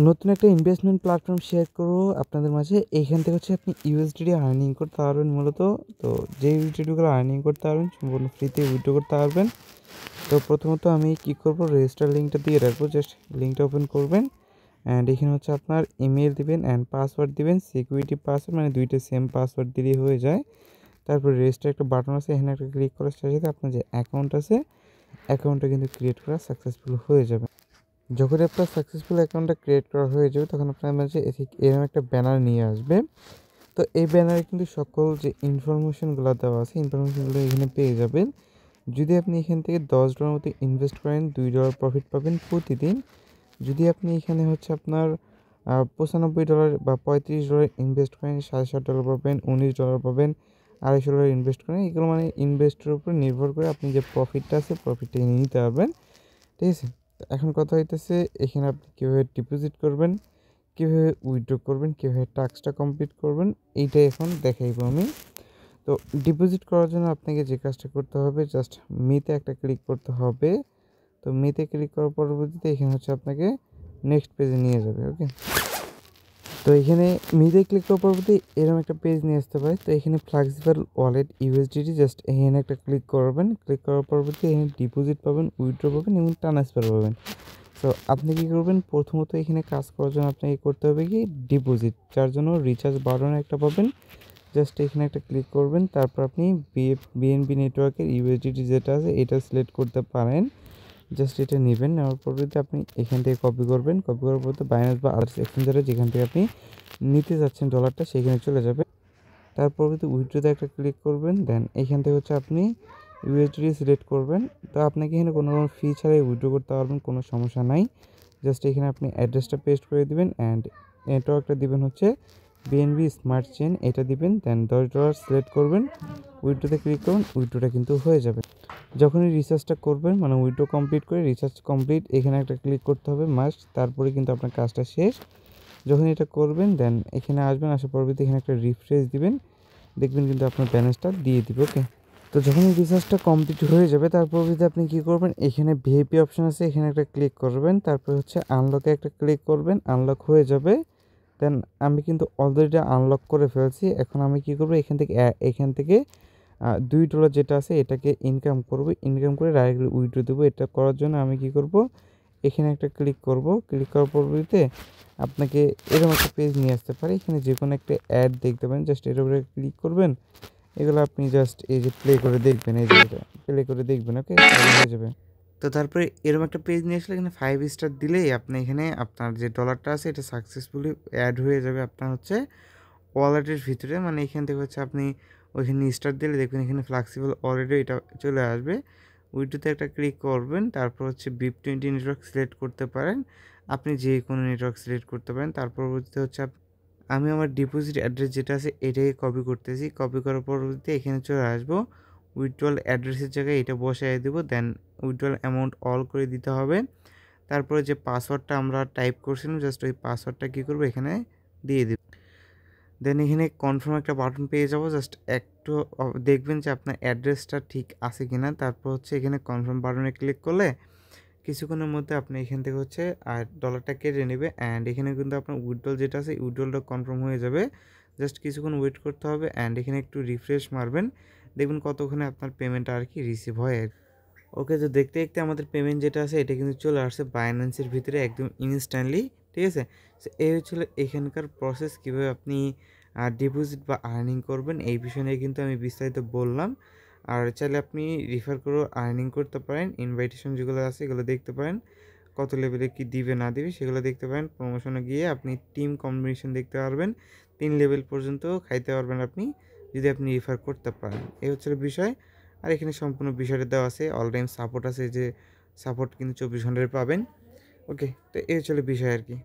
নতুন একটা investment platform share করবো আপনাদের মাঝে। এইখান থেকে হচ্ছে আপনি ইউএসডিটি আর্নিং করতে পারবেন মূলত। তো যে ইউএসডিটিগুলো আর্নিং করতে পারবেন সম্পূর্ণ ফ্রিতে উইথড্র করতে পারবেন। তো প্রথমত আমি কি করব, রেজিস্টার লিঙ্কটা দিয়ে রাখবো। জাস্ট লিঙ্কটা ওপেন করবেন অ্যান্ড এখানে হচ্ছে আপনার ইমেল দিবেন অ্যান্ড পাসওয়ার্ড দিবেন, সিকিউরিটি পাসওয়ার্ড, মানে দুইটা সেম পাসওয়ার্ড দিলেই হয়ে যায়। তারপর রেজিস্টার একটা বাটন আছে, এখানে একটা ক্লিক করার সাথে সাথে আপনার যে অ্যাকাউন্ট আছে অ্যাকাউন্টটা কিন্তু ক্রিয়েট করা সাকসেসফুল হয়ে যাবে। যখন আপনার সাকসেসফুল অ্যাকাউন্টটা ক্রিয়েট করা হয়ে যাবে তখন আপনার মাঝে এরকম একটা ব্যানার নিয়ে আসবে। তো এই ব্যানারে কিন্তু সকল যে ইনফরমেশনগুলো দেওয়া আছে ইনফরমেশনগুলো এখানে পেয়ে যাবেন। যদি আপনি এখান থেকে $10 মতো ইনভেস্ট করেন $2 প্রফিট পাবেন প্রতিদিন। যদি আপনি এখানে হচ্ছে আপনার $95 বা $35 ইনভেস্ট করেন $60 পাবেন, $19 পাবেন, $250 ইনভেস্ট করেন। এগুলো মানে ইনভেস্টের উপর নির্ভর করে আপনি যে প্রফিটটা আছে প্রফিটটা নিতে পারবেন। ঠিক আছে? তো এখন কথা হইতেছে এখানে আপনি কীভাবে ডিপোজিট করবেন, কীভাবে উইথড্র করবেন, কীভাবে টাস্কটা কমপ্লিট করবেন, এইটাই এখন দেখাইবো আমি। তো ডিপোজিট করার জন্য আপনাকে যে কাজটা করতে হবে, জাস্ট মিতে একটা ক্লিক করতে হবে। তো মিতে ক্লিক করার পরবর্তীতে এখানে হচ্ছে আপনাকে নেক্সট পেজে নিয়ে যাবে। ওকে, তো এখানে মিতে ক্লিক করার পরবর্তী এরকম একটা পেজ নিয়ে আসতে পারে। তো এখানে ফ্লেক্সিবল ওয়ালেট ইউএসডিটি জাস্ট এখানে একটা ক্লিক করবেন। ক্লিক করার পরবর্তী এখানে ডিপোজিট পাবেন, উইথড্র পাবেন এবং ট্রান্সফার পাবেন। সো আপনি কী করবেন, প্রথমত এখানে কাজ করার জন্য আপনাকে করতে হবে কি ডিপোজিট, যার জন্য রিচার্জ বাটন একটা পাবেন। জাস্ট এখানে একটা ক্লিক করবেন, তারপর আপনি বিএনবি নেটওয়ার্কের ইউএসডিটি যেটা আছে এটা সিলেক্ট করতে পারেন। জাস্ট এটা নেবেন, নেওয়ার পরবর্তীতে আপনি এখান থেকে কপি করবেন। কপি করার পর বাইন্যান্স বা আদার্স এক্সচেঞ্জারে যেখান থেকে আপনি নিতে যাচ্ছেন ডলারটা সেখানে চলে যাবে। তার পরবর্তী উইথড্রোতে একটা ক্লিক করবেন, দেন এখান থেকে হচ্ছে আপনি ইউএসডি সিলেক্ট করবেন। তো আপনাকে এখানে কোনো রকম ফি ছাড়াই উইথড্রো করতে পারবেন, কোনো সমস্যা নাই। জাস্ট এখানে আপনি অ্যাড্রেসটা পেস্ট করে দিবেন অ্যান্ড নেটওয়ার্কটা দিবেন হচ্ছে বিএনবি স্মার্ট চেন, এটা দিবেন। দেন $10 সিলেক্ট করবেন, উইথড্রোতে ক্লিক করুন, উইথড্রোটা কিন্তু হয়ে যাবে। যখনই রিচার্জটা করবেন মানে উইথড্রো কমপ্লিট করে রিচার্জ কমপ্লিট এখানে একটা ক্লিক করতে হবে মাস্ট, তারপরে কিন্তু আপনার কাজটা শেষ। যখন এটা করবেন দেন এখানে আসবেন, আসার পরবর্তী এখানে একটা রিফ্রেশ দিবেন, দেখবেন কিন্তু আপনার ব্যালেন্সটা দিয়ে দিবে। ওকে, তো যখন এই রিচার্জটা কমপ্লিট হয়ে যাবে তার পরবর্তীতে আপনি কী করবেন, এখানে ভিআইপি অপশন আছে এখানে একটা ক্লিক করবেন, তারপর হচ্ছে আনলকে একটা ক্লিক করবেন, আনলক হয়ে যাবে। দেন আমি কিন্তু অলরেডি আনলক করে ফেলছি। এখন আমি কী করবো, এখান থেকে $2 যেটা আছে এটাকে ইনকাম করব, ইনকাম করে ডাইরেক্টলি উইথড্র দেবো। এটা করার জন্য আমি কী করব, এখানে একটা ক্লিক করব, ক্লিক করার পরবর্তীতে আপনাকে এরকম একটা পেজ নিয়ে আসতে পারে। এখানে যে কোনো একটা অ্যাড দেখতে পারেন, জাস্ট এর উপরে ক্লিক করবেন। এগুলো আপনি জাস্ট এই যে প্লে করে দেখবেন, এই যে এটা প্লে করে দেখবেন। ওকে, তাহলে হয়ে যাবে। তো তারপরে এরকম একটা পেজ নিয়ে আসলে এখানে 5 স্টার দিলেই আপনি এখানে আপনার যে ডলারটা আছে এটা সাকসেসফুলি অ্যাড হয়ে যাবে আপনার হচ্ছে ওয়ালেটের ভিতরে। মানে এখান থেকে হচ্ছে আপনি ওইখানে স্টার দিলে দেখবেন এখানে ফ্লেক্সিবল ওয়ালেটে এটা চলে আসবে। উইডোতে একটা ক্লিক করবেন, তারপর হচ্ছে BIP20 নেটওয়ার্ক সিলেক্ট করতে পারেন। আপনি যে কোনো নেটওয়ার্ক সিলেক্ট করতে পারেন। তার পরবর্তীতে হচ্ছে আমি আমার ডিপোজিট অ্যাড্রেস যেটা আছে এটাকে কপি করতেছি। কপি করার পরবর্তীতে এখানে চলে আসবো, উইথড্রল অ্যাড্রেসের জায়গায় এটা বসায় দেবো। দেন উইথড্রল অ্যামাউন্ট অল করে দিতে হবে। তারপরে যে পাসওয়ার্ডটা আমরা টাইপ করছিলাম জাস্ট ওই পাসওয়ার্ডটা কী করবো এখানে দিয়ে দেব। দেন এখানে কনফার্ম একটা বাটন পেয়ে যাবো। জাস্ট একটু দেখবেন যে আপনার অ্যাড্রেসটা ঠিক আছে কিনা। তারপর হচ্ছে এখানে কনফার্ম বাটনে ক্লিক করলে কিছুক্ষণের মধ্যে আপনি এখান থেকে হচ্ছে আর ডলারটা কেটে নেবে অ্যান্ড এখানে কিন্তু আপনার উইথড্রল যেটা আছে উইথড্রলটা কনফার্ম হয়ে যাবে। জাস্ট কিছুক্ষণ ওয়েট করতে হবে অ্যান্ড এখানে একটু রিফ্রেশ মারবেন, দেখবেন কতক্ষণে আপনার পেমেন্টটা আর কি রিসিভ হয়। ওকে, তো দেখতে দেখতে আমাদের পেমেন্ট যেটা আছে এটা কিন্তু চলে আসছে বাইন্যান্সের ভিতরে একদম ইনস্ট্যান্টলি। ঠিক আছে, সো এই হচ্ছিল এখানকার প্রসেস, কীভাবে আপনি ডিপোজিট বা আর্নিং করবেন এই বিষয় নিয়ে কিন্তু আমি বিস্তারিত বললাম। আর চাইলে আপনি রিফার করেও আর্নিং করতে পারেন। ইনভাইটেশন যেগুলো আছে এগুলো দেখতে পারেন, কত লেভেলে কি দিবে না দিবে সেগুলো দেখতে পারেন। প্রমোশনে গিয়ে আপনি টিম কম্বিনেশন দেখতে পারবেন, 3 লেভেল পর্যন্ত খাইতে পারবেন আপনি যদি আপনি রিফার করতে পারেন। এই হচ্ছে বিষয়। আর এখানে সম্পূর্ণ বিষয়টা দেওয়া আছে, অল টাইম সাপোর্ট আছে, যে সাপোর্ট কিন্তু 24 ঘন্টায় পাবেন। ওকে, তো এই হচ্ছে বিষয় আর কি।